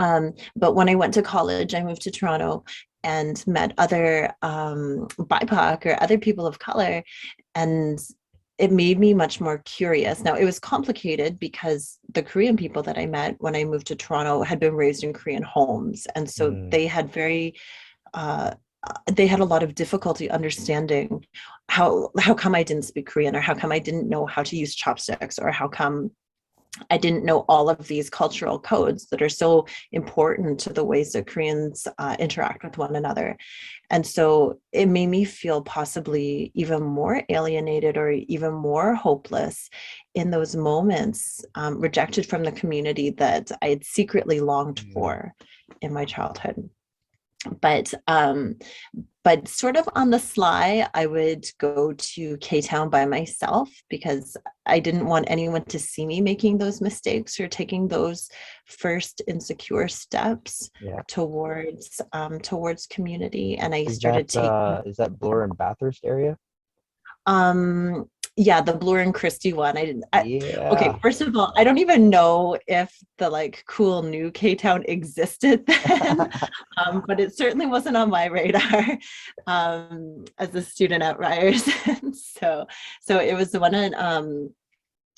But when I went to college, I moved to Toronto and met other BIPOC or other people of color. And it made me much more curious. Now, it was complicated because the Korean people that I met when I moved to Toronto had been raised in Korean homes. And so Mm, uh, they had a lot of difficulty understanding how come I didn't speak Korean, or how come I didn't know how to use chopsticks, or how come I didn't know all of these cultural codes that are so important to the ways that Koreans interact with one another. And so it made me feel possibly even more alienated or even more hopeless in those moments, rejected from the community that I had secretly longed mm. for in my childhood. But sort of on the sly, I would go to K-Town by myself because I didn't want anyone to see me making those mistakes or taking those first insecure steps Yeah. towards community. And I started taking Is that Bloor and Bathurst area? um yeah, the Bloor and Christie one. Okay, Yeah. first of all, I don't even know if the like cool new K-Town existed then. But it certainly wasn't on my radar as a student at Ryerson. So it was the one in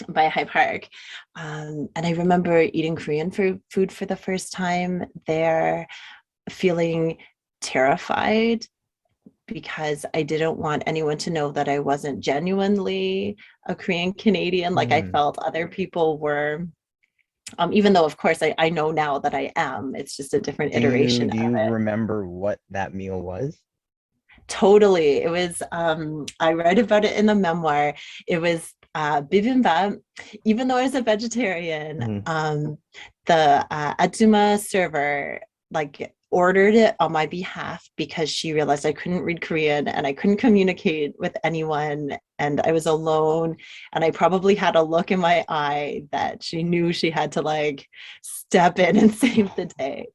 by High Park. And I remember eating Korean food for the first time there, feeling terrified because I didn't want anyone to know that I wasn't genuinely a Korean Canadian. Like I Hmm. felt other people were, even though of course I know now that I am. It's just a different iteration Do of you it. remember what that meal was? Totally. It was, I read about it in the memoir. It was bibimbap. Even though I was a vegetarian, Hmm. the Atsuma server like ordered it on my behalf because she realized I couldn't read Korean and I couldn't communicate with anyone and I was alone. And I probably had a look in my eye that she knew she had to like step in and save the day.